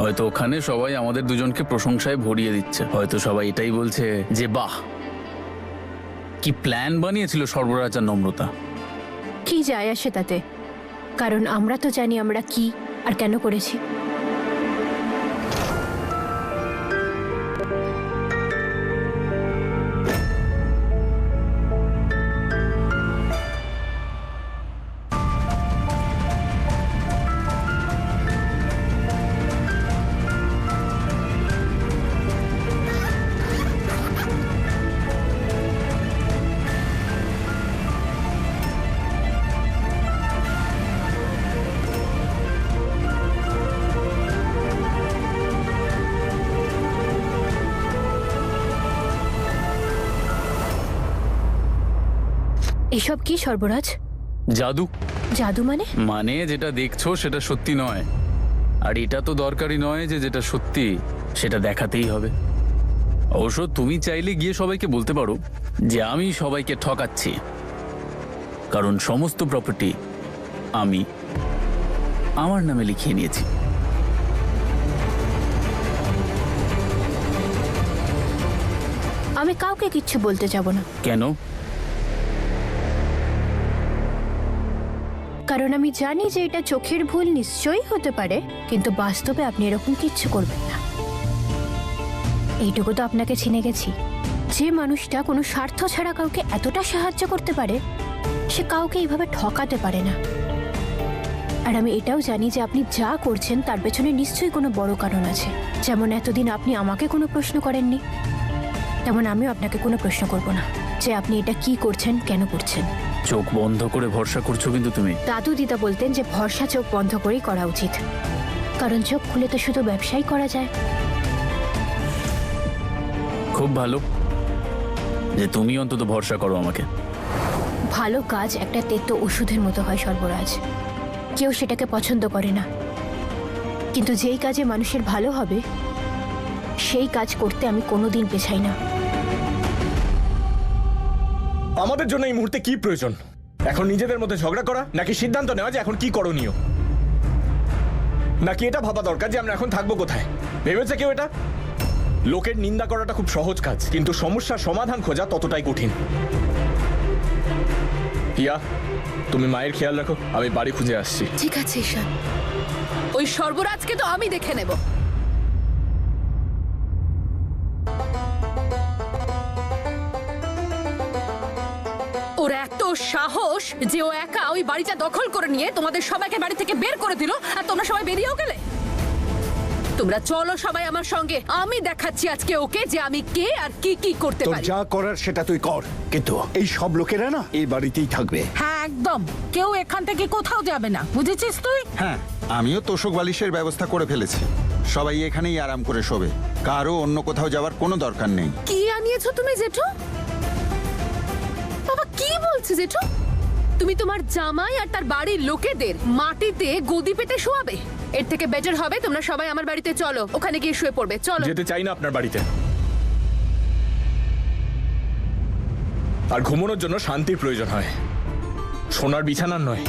হয়তো ওখানে সবাই আমাদের দুজনকে প্রশংসায় ভরিয়ে দিচ্ছে, হয়তো সবাই এটাই বলছে যে বাহ, কি প্ল্যান বানিয়েছিল সর্বরাজ আর নম্রতা। কি যায় আসে তাতে? কারণ আমরা তো জানি আমরা কি আর কেন করেছি। এসব কি সর্বরাজ? জাদু। জাদু মানে? মানে যেটা দেখছো সেটা সত্যি নয়, আর এটা তো দরকারি নয় যে যেটা সত্যি সেটা দেখাতেই হবে। অবশ্য তুমি চাইলে গিয়ে সবাইকে বলতে পারো যে আমি সবাইকে ঠকাচ্ছি, কারণ সমস্ত প্রপার্টি আমি আমার নামে লিখিয়ে নিয়েছি। আমি কাউকে কিচ্ছু বলতে যাব না। কেন? কারণ আমি জানি যে এটা চোখের ভুল নিশ্চয়ই হতে পারে, কিন্তু বাস্তবে আপনি এরকম কিচ্ছু করবেন না। এইটুকু তো আপনাকে চিনে গেছি, যে মানুষটা কোনো স্বার্থ ছাড়া কাউকে এতটা সাহায্য করতে পারে সে কাউকে এইভাবে ঠকাতে পারে না। আর আমি এটাও জানি যে আপনি যা করছেন তার পেছনে নিশ্চয়ই কোনো বড় কারণ আছে। যেমন এতদিন আপনি আমাকে কোনো প্রশ্ন করেননি, তেমন আমিও আপনাকে কোনো প্রশ্ন করব না যে আপনি এটা কি করছেন, কেন করছেন। চোখ বন্ধ করে ভরসা করছো কিন্তু তুমি। দাদু দিদা বলতেন যে ভরসা চোখ বন্ধ করেই করা উচিত, কারণ চোখ খুলে তো শুধু ব্যবসাই করা যায়। খুব ভালো যে তুমি অন্তত ভরসা করো আমাকে। ভালো কাজ একটা তেতো ওষুধের মতো হয় সর্বরাজ, কেউ সেটাকে পছন্দ করে না, কিন্তু যেই কাজে মানুষের ভালো হবে সেই কাজ করতে আমি কোনোদিন পেছাই না। আমাদের জন্য এই মুহূর্তে কি প্রয়োজন? এখন নিজেদের মধ্যে ঝগড়া করা, নাকি সিদ্ধান্ত নেওয়া যে এখন কি করণীয়? নাকি এটা ভাবা দরকার যে আমরা এখন থাকবো কোথায়? ভেবেছে কেউ এটা? লোকের নিন্দা করাটা খুব সহজ কাজ, কিন্তু সমস্যার সমাধান খোঁজা ততটাই কঠিন। হিয়া, তুমি মায়ের খেয়াল রাখো, আমি বাড়ি খুঁজে আসছি। ঠিক আছে ঈশান, ওই সর্বরাজকে তো আমি দেখে নেব। ওর এত সাহস যে ও একা ওই বাড়িটা দখল করে নিয়ে তোমাদের সবাইকে বাড়ি থেকে বের করে দিল, আর তোমরা সবাই বেরিয়েও গেলে। তোমরা চলো সবাই আমার সঙ্গে, আমি দেখাচ্ছি আজকে ওকে যে আমি কে আর কি কি করতে তোর পারি। যা করার সেটা তুই কর, কিন্তু এই সব লোকেরা না এই বাড়িতেই থাকবে। হ্যাঁ একদম, কেউ এখান থেকে কোথাও যাবে না, বুঝেছিস তুই? হ্যাঁ, আমিও তোষক বালিশের ব্যবস্থা করে ফেলেছি। সবাই এখানেই আরাম করে শোবে, কারো অন্য কোথাও যাওয়ার কোনো দরকার নেই। কি আনিয়েছো তুমি জেঠু? বাবা কি বলছে জেঠু? তুমি তোমার জামাই আর তার বাড়ির লোকেদের মাটিতে গদি পেতে শোয়াবে? এর থেকে বেটার হবে তোমরা সবাই আমার বাড়িতে চলো, ওখানে গিয়ে শুয়ে পড়বে। চলো। যেতে চাই না আপনার বাড়িতে। আর ঘুমানোর জন্য শান্তির প্রয়োজন হয়, সোনার বিছানার নয়।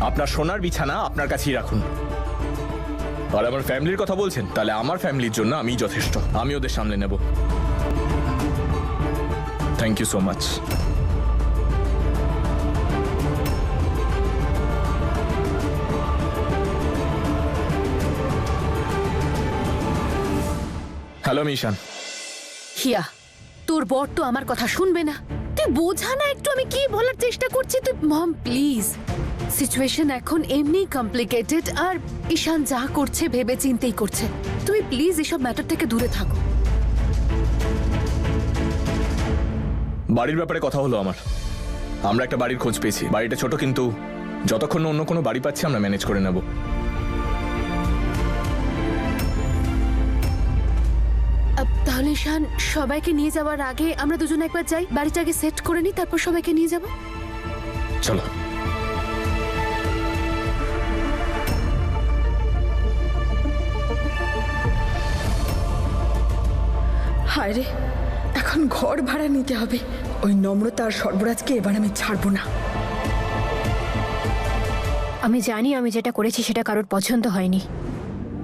আপনার সোনার বিছানা আপনার কাছেই রাখুন। আর আমার ফ্যামিলির কথা বলছেন, তাহলে আমার ফ্যামিলির জন্য আমি যথেষ্ট, আমি ওদের সামলে নেব। Thank you so much. Hello Mishan. Hiya, তোর বর তো আমার কথা শুনবে না। তুই বোঝা না একটু আমি কি বলার চেষ্টা করছি। তুই মম প্লিজ, সিচুয়েশন এখন এমনি কমপ্লিকেটেড, আর ঈশান যা করছে ভেবে চিন্তেই করছে। তুমি প্লিজ এসব ম্যাটার থেকে দূরে থাকো। বাড়ির ব্যাপারে কথা হলো আমার, আমরা একটা বাড়ির খোঁজ পেয়েছি। বাড়িটা ছোট, কিন্তু যতক্ষণ না অন্য কোনো বাড়ি পাচ্ছি আমরা ম্যানেজ করে নেব। তাহলে ঈশান, সবাইকে নিয়ে যাওয়ার আগে আমরা দুজন একবার যাই, বাড়িটা আগে সেট করে নিই, তারপর সবাইকে নিয়ে যাব। চলো। হায় রে, এখন ঘর ভাড়া নিতে হবে। ওই নম্রতা আর সর্বরাজকে এবার আমি ছাড়বো না। আমি জানি আমি যেটা করেছি সেটা কারোর পছন্দ হয়নি,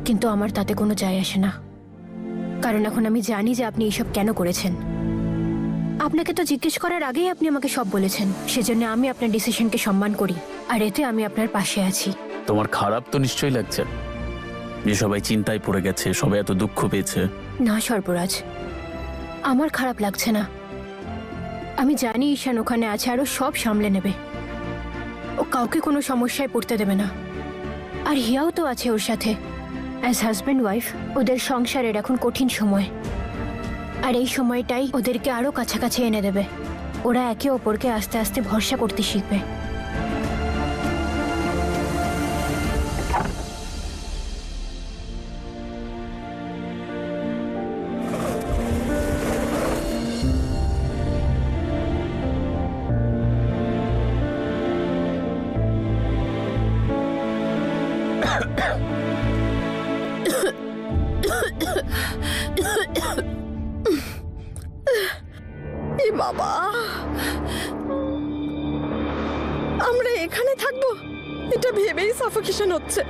কিন্তু আমার তাতে কোনো যায় আসে না, কারণ এখন আমি জানি যে আপনি এইসব কেন করেছেন। আপনাকে তো জিজ্ঞেস করার আগেই আপনি আমাকে সব বলেছেন, সেজন্য আমি আপনার ডিসিশনকে সম্মান করি, আর এতে আমি আপনার পাশে আছি। তোমার খারাপ তো নিশ্চয়ই লাগছে যে সবাই চিন্তায় পড়ে গেছে, সবাই এত দুঃখ পেয়েছে। না সর্বরাজ, আমার খারাপ লাগছে না। আমি জানি ঈশান ওখানে আছে আর ও সব সামলে নেবে, ও কাউকে কোনো সমস্যায় পড়তে দেবে না। আর হিয়াও তো আছে ওর সাথে। অ্যাজ হাজব্যান্ড ওয়াইফ ওদের সংসারের এখন কঠিন সময়, আর এই সময়টাই ওদেরকে আরো কাছাকাছি এনে দেবে। ওরা একে অপরকে আস্তে আস্তে ভরসা করতে শিখবে। এ বাবা, আমরা এখানে থাকবো এটা ভেবেই সাফোকেশন হচ্ছে।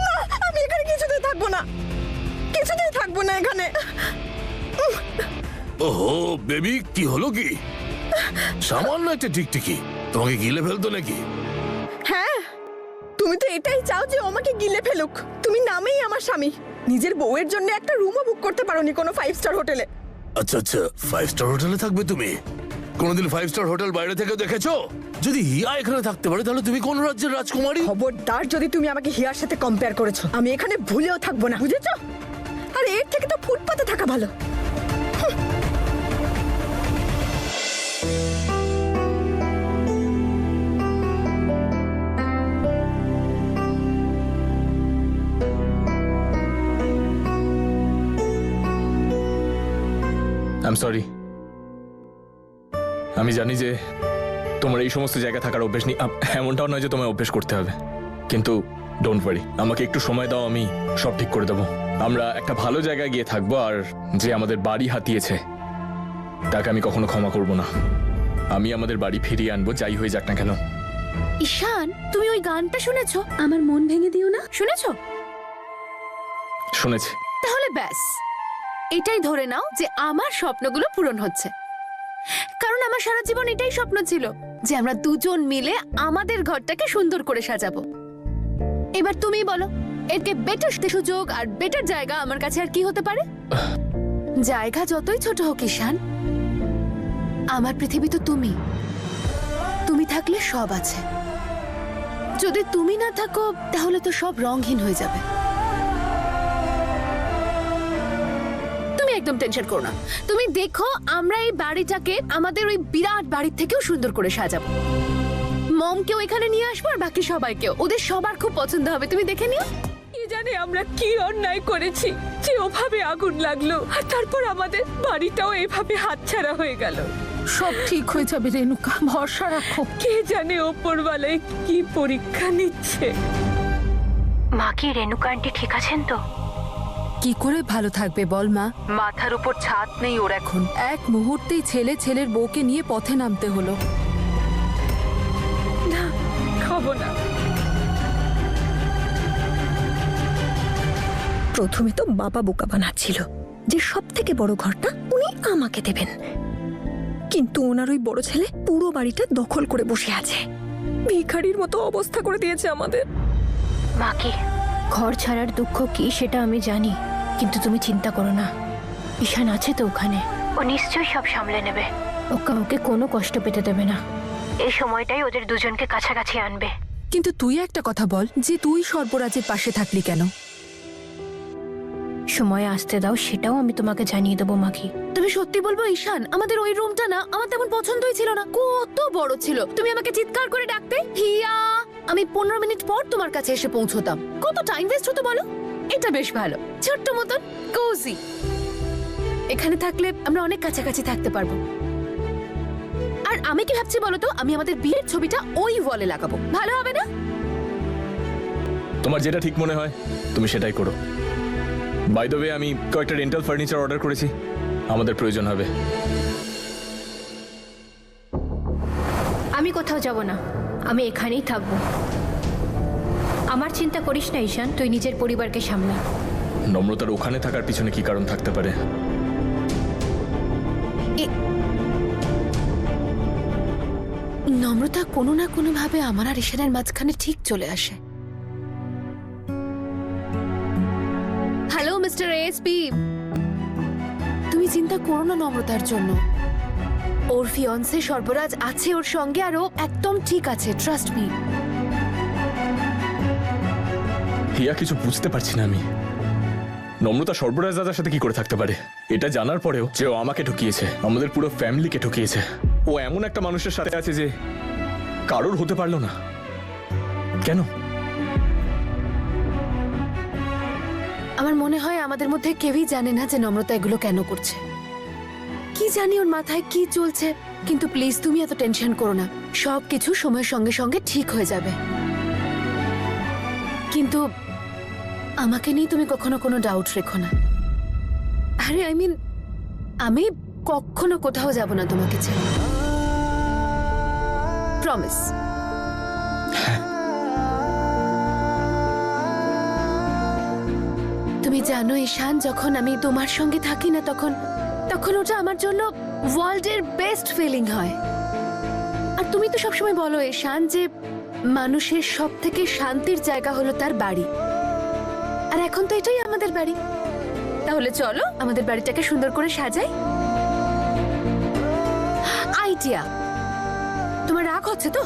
না, আমি এখানে কিছুতেই থাকবো না, কিছুতেই থাকবো না এখানে। ওহো বেবি, কি হলো কি? সামান্য একটা টিকটিকি তোমাকে গিলে ফেলতো নাকি? হ্যাঁ, তুমি তো এটাই চাও যে ও আমাকে গিলে ফেলুক। তুমি নামেই আমার স্বামী, নিজের বউয়ের জন্য একটা রুমও বুক করতে পারোনি কোনো 5 স্টার হোটেলে। আচ্ছা আচ্ছা, 5 স্টার হোটেলে থাকবে তুমি? কোনোদিন 5 স্টার হোটেল বাইরে থেকে দেখেছো? যদি হিয়া এখানে থাকতে পারে তাহলে তুমি কোন রাজ্যের রাজকুমারী? খবরদার যদি তুমি আমাকে হিয়ার সাথে কম্পেয়ার করেছো, আমি এখানে ভুলেও থাকবো না, বুঝেছো? আর এর থেকে তো ফুটপাতে থাকা ভালো। I am sorry. আমি জানি যে তোমার এই সমস্ত জায়গা থাকার অভ্যেস নেই, এমনটাও নয় যে তোমায় অভ্যেস করতে হবে, কিন্তু ডোন্ট ওয়ারি, আমাকে একটু সময় দাও, আমি সব ঠিক করে দেবো। আমরা একটা ভালো জায়গায় গিয়ে থাকবো, আর যে আমাদের বাড়ি হাতিয়েছে তাকে আমি কখনো ক্ষমা করব না। আমি আমাদের বাড়ি ফিরিয়ে আনবো, যাই হয়ে যাক না কেন। ঈশান, তুমি ওই গানটা শুনেছো? আমার মন ভেঙে দিও না, শুনেছো? শুনেছি। তাহলে ব্যাস, এটাই ধরে নাও যে আমার স্বপ্নগুলো পূরণ হচ্ছে। কারণ আমার সারা জীবন এটাই স্বপ্ন ছিল যে আমরা দুজন মিলে আমাদের ঘরটাকে সুন্দর করে সাজাবো। এবার তুমি বলো, এরকে বেটার সুযোগ আর বেটার জায়গা আমার কাছে আর কি হতে পারে? জায়গা যতই ছোট হোক ঈশান, আমার পৃথিবী তো তুমি। তুমি থাকলে সব আছে, যদি তুমি না থাকো তাহলে তো সব রংহীন হয়ে যাবে। তুমি একদম টেনশন করো না, তুমি দেখো আমরা এই বাড়িটাকে আমাদের ওই বিরাট বাড়ির থেকেও সুন্দর করে সাজাবো। মমকেও এখানে নিয়ে আসবো আর বাকি সবাইকেও, ওদের সবার খুব পছন্দ হবে, তুমি দেখে নিও। কি জানি আমরা কি অন্যায় করেছি যে ওভাবে আগুন লাগলো, আর তারপর আমাদের বাড়িটাও এভাবে হাতছাড়া হয়ে গেল। সব ঠিক হয়ে যাবে রেণুকা, ভরসা রাখো। কে জানে ওপরওয়ালায় কি পরীক্ষা নিচ্ছে। মা কি রেণুকা আন্টি ঠিক আছেন তো? কি করে ভালো থাকবে বল মা? মাথার উপর ছাদ নেই ওর এখন। এক মুহূর্তেই ছেলের বউকে নিয়ে পথে নামতে হলো। না, খাবো না। প্রথমে তো বাবা বোকা বানাচ্ছিল যে সব থেকে বড় ঘরটা উনি আমাকে দেবেন, কিন্তু ওনার ওই বড় ছেলে পুরো বাড়িটা দখল করে বসে আছে, ভিখারির মতো অবস্থা করে দিয়েছে আমাদের। মা কি ঘর ছাড়ার দুঃখ কি সেটা আমি জানি, কিন্তু তুমি চিন্তা করো না, ঈশান আছে তো ওখানে, ও নিশ্চয়ই সব সামলে নেবে। ও কাউকে কোনো কষ্ট পেতে দেবে না, এই সময়টাই ওদের দুজনকে কাছাকাছি আনবে। কিন্তু তুই একটা কথা বল, যে তুই সর্বরাজের পাশে থাকলি কেন? সময় আসতে দাও, সেটাও আমি তোমাকে জানিয়ে দেবো মাখি। তুমি সত্যি বলবো ঈশান, আমাদের ওই রুমটা না আমার তেমন পছন্দই ছিল না, কত বড় ছিল। তুমি আমাকে চিৎকার করে ডাকতে হিয়া, আমি 15 মিনিট পর তোমার কাছে এসে পৌঁছতাম, কত টাইম ওয়েস্ট হতো বলো। এটা বেশ ভালো, ছোট্ট মতন কোজি। এখানে থাকলে আমরা অনেক কাছাকাছি থাকতে পারবো। আর আমি কি ভাবছি বলো তো, আমি আমাদের বিয়ের ছবিটা ওই ওয়ালে লাগাবো, ভালো হবে না? তোমার যেটা ঠিক মনে হয় তুমি সেটাই করো। বাই দ্য ওয়ে, আমি কয়েকটা রেন্টাল ফার্নিচার অর্ডার করেছি, আমাদের প্রয়োজন হবে। আমি কোথাও যাব না, আমি এখানেই থাকবো। আমার চিন্তা করিস না ঈশান, তুই নিজের পরিবারকে সামলা। নম্রতার ওখানে থাকার পিছনে কি কারণ থাকতে পারে? নম্রতা কোনো না কোনো ভাবে আমার আর ঈশানের মাঝখানে ঠিক চলে আসে। হ্যালো মিস্টার এসপি, তুমি চিন্তা করো না নম্রতার জন্য। ওর ফিয়ন্সে সর্বরাজ আছে ওর সঙ্গে, আর ও একদম ঠিক আছে, ট্রাস্ট মি। হিয়া, কিছু বুঝতে পারছি না আমি। নম্রতা সর্বরাজ দাদার সাথে কি করে থাকতে পারে? এটা জানার পরেও যে ও আমাকে ঠকিয়েছে, আমাদের পুরো ফ্যামিলিকে ঠকিয়েছে। ও এমন একটা মানুষের সাথে আছে যে কারোর হতে পারলো না। কেন? আমার মনে হয় আমাদের মধ্যে কেউই জানে না যে নম্রতা এগুলো কেন করছে। কি জানি ওর মাথায় কি চলছে, কিন্তু প্লিজ তুমি এত টেনশন করো না, সবকিছু সময়ের সঙ্গে সঙ্গে ঠিক হয়ে যাবে। কিন্তু আমাকে নিয়ে তুমি কখনো কোনো ডাউট রেখো না। আরে আই মিন, আমি কখনো কোথাও যাব না তোমাকে ছেড়ে, প্রমিস। তুমি জানো ঈশান, যখন আমি তোমার সঙ্গে থাকি না তখন ওটা আমার জন্য ওয়ার্ল্ডের বেস্ট ফিলিং হয়। আর তুমি তো সবসময় বলো ঈশান যে মানুষের সব থেকে শান্তির জায়গা হলো তার বাড়ি, আর এখন তো এটাই আমাদের বাড়ি। তাহলে চলো আমাদের বাড়িটাকে সুন্দর করে সাজাই। আইডিয়া। তোমার রাগ হচ্ছে তো?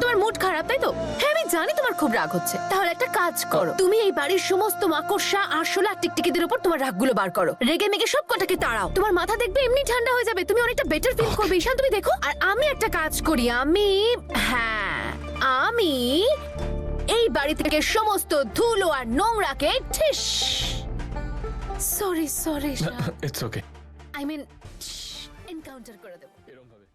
তোমার মুড খারাপ তাই তো? হ্যাঁ আমি জানি তোমার খুব রাগ হচ্ছে। তাহলে একটা কাজ করো, তুমি এই বাড়ির সমস্ত মাকড়সা, আরশোলা, টিকটিকিদের উপর তোমার রাগগুলো বার করো, রেগে মেগে সব কটাকে তাড়াও। তোমার মাথা দেখবে এমনি ঠান্ডা হয়ে যাবে, তুমি অনেকটা বেটার ফিল করবে ঈশান, তুমি দেখো। আর আমি একটা কাজ করি, আমি এই বাড়ি থেকে সমস্ত ধুলো আর নোংরাকে ঠিস। Sorry it's okay. I mean encounter করে দেবো। এরকম ভাবে